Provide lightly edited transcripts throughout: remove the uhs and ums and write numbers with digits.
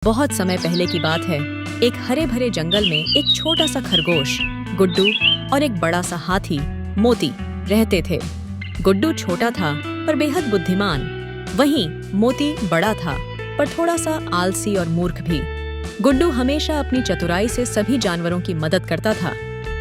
बहुत समय पहले की बात है। एक हरे भरे जंगल में एक छोटा सा खरगोश गुड्डू और एक बड़ा सा हाथी मोती रहते थे। गुड्डू छोटा था पर बेहद बुद्धिमान। वहीं मोती बड़ा था पर थोड़ा सा आलसी और मूर्ख भी। गुड्डू हमेशा अपनी चतुराई से सभी जानवरों की मदद करता था।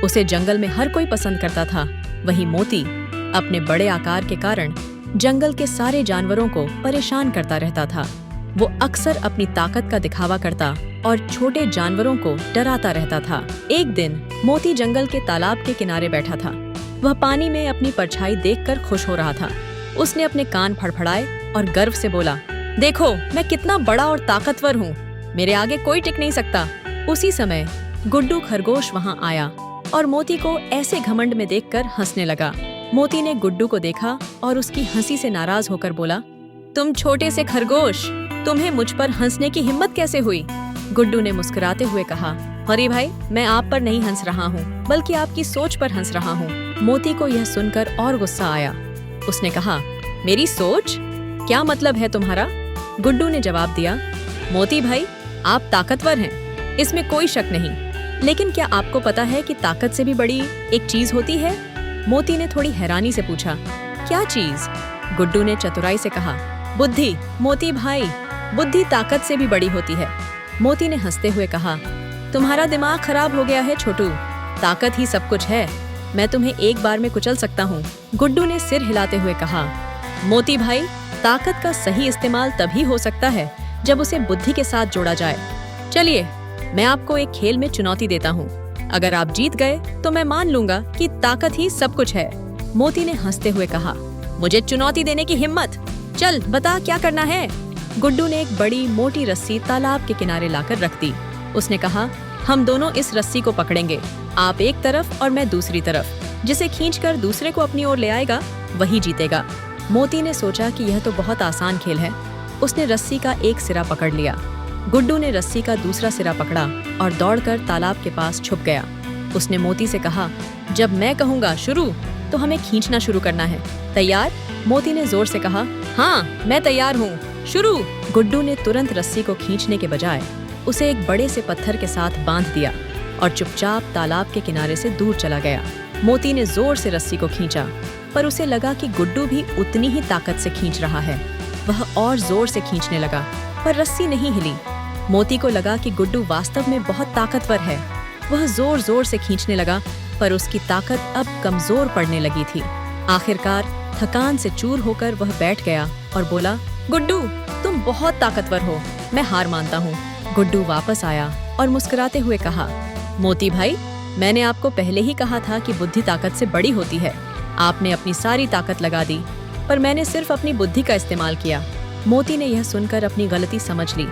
उसे जंगल में हर कोई पसंद करता था। वहीं मोती अपने बड़े आकार के कारण जंगल के सारे जानवरों को परेशान करता रहता था। वो अक्सर अपनी ताकत का दिखावा करता और छोटे जानवरों को डराता रहता था। एक दिन मोती जंगल के तालाब के किनारे बैठा था। वह पानी में अपनी परछाई देखकर खुश हो रहा था। उसने अपने कान फड़फड़ाए और गर्व से बोला, देखो मैं कितना बड़ा और ताकतवर हूँ, मेरे आगे कोई टिक नहीं सकता। उसी समय गुड्डू खरगोश वहाँ आया और मोती को ऐसे घमंड में देखकर हंसने लगा। मोती ने गुड्डू को देखा और उसकी हंसी से नाराज होकर बोला, तुम छोटे से खरगोश, तुम्हें मुझ पर हंसने की हिम्मत कैसे हुई? गुड्डू ने मुस्कुराते हुए कहा, अरे भाई, मैं आप पर नहीं हंस रहा हूँ, बल्कि आपकी सोच पर हंस रहा हूँ। मोती को यह सुनकर और गुस्सा आया। उसने कहा, मेरी सोच? क्या मतलब है तुम्हारा? गुड्डू ने जवाब दिया, मोती भाई, आप ताकतवर हैं, इसमें कोई शक नहीं, लेकिन क्या आपको पता है कि ताकत से भी बड़ी एक चीज होती है? मोती ने थोड़ी हैरानी से पूछा, क्या चीज? गुड्डू ने चतुराई से कहा, बुद्धि। मोती भाई, बुद्धि ताकत से भी बड़ी होती है। मोती ने हंसते हुए कहा, तुम्हारा दिमाग खराब हो गया है छोटू, ताकत ही सब कुछ है, मैं तुम्हें एक बार में कुचल सकता हूँ। गुड्डू ने सिर हिलाते हुए कहा, मोती भाई, ताकत का सही इस्तेमाल तभी हो सकता है जब उसे बुद्धि के साथ जोड़ा जाए। चलिए, मैं आपको एक खेल में चुनौती देता हूँ, अगर आप जीत गए तो मैं मान लूंगा कि ताकत ही सब कुछ है। मोती ने हंसते हुए कहा, मुझे चुनौती देने की हिम्मत, चल बता क्या करना है। गुड्डू ने एक बड़ी मोटी रस्सी तालाब के किनारे लाकर रख दी। उसने कहा, हम दोनों इस रस्सी को पकड़ेंगे, आप एक तरफ और मैं दूसरी तरफ। जिसे खींचकर दूसरे को अपनी ओर ले आएगा वही जीतेगा। मोती ने सोचा कि यह तो बहुत आसान खेल है। उसने रस्सी का एक सिरा पकड़ लिया। गुड्डू ने रस्सी का दूसरा सिरा पकड़ा और दौड़कर तालाब के पास छुप गया। उसने मोती से कहा, जब मैं कहूँगा शुरू तो हमें खींचना शुरू करना है। तैयार? मोती ने जोर से कहा, हाँ मैं तैयार हूँ, शुरू। गुड्डू ने तुरंत रस्सी को खींचने के बजाय उसे एक बड़े से पत्थर के साथ बांध दिया और चुपचाप तालाब के किनारे से दूर चला गया। मोती ने जोर से रस्सी को खींचा, पर उसे लगा कि गुड्डू भी उतनी ही ताकत से खींच रहा है। वह और जोर से खींचने लगा, पर रस्सी नहीं हिली। मोती को लगा कि गुड्डू वास्तव में बहुत ताकतवर है। वह जोर जोर से खींचने लगा, पर उसकी ताकत अब कमजोर पड़ने लगी थी। आखिरकार थकान से चूर होकर वह बैठ गया और बोला, गुड्डू, तुम बहुत ताकतवर हो, मैं हार मानता हूँ। गुड्डू वापस आया और मुस्कुराते हुए कहा, मोती भाई, मैंने आपको पहले ही कहा था कि बुद्धि ताकत से बड़ी होती है। आपने अपनी सारी ताकत लगा दी, पर मैंने सिर्फ अपनी बुद्धि का इस्तेमाल किया। मोती ने यह सुनकर अपनी गलती समझ ली।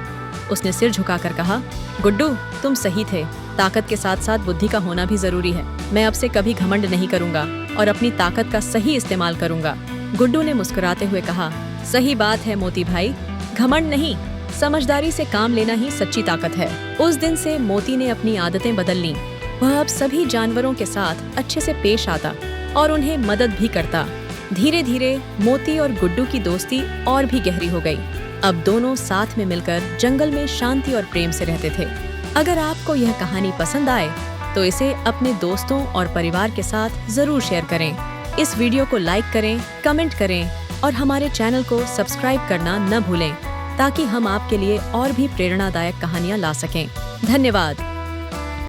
उसने सिर झुकाकर कहा, गुड्डू, तुम सही थे, ताकत के साथ साथ बुद्धि का होना भी जरूरी है। मैं अब से कभी घमंड नहीं करूंगा और अपनी ताकत का सही इस्तेमाल करूंगा। गुड्डू ने मुस्कुराते हुए कहा, सही बात है मोती भाई, घमंड नहीं, समझदारी से काम लेना ही सच्ची ताकत है। उस दिन से मोती ने अपनी आदतें बदल लीं। वह अब सभी जानवरों के साथ अच्छे से पेश आता और उन्हें मदद भी करता। धीरे धीरे मोती और गुड्डू की दोस्ती और भी गहरी हो गई। अब दोनों साथ में मिलकर जंगल में शांति और प्रेम से रहते थे। अगर आपको यह कहानी पसंद आए तो इसे अपने दोस्तों और परिवार के साथ जरूर शेयर करें। इस वीडियो को लाइक करें, कमेंट करें और हमारे चैनल को सब्सक्राइब करना न भूलें, ताकि हम आपके लिए और भी प्रेरणादायक कहानियाँ ला सकें। धन्यवाद।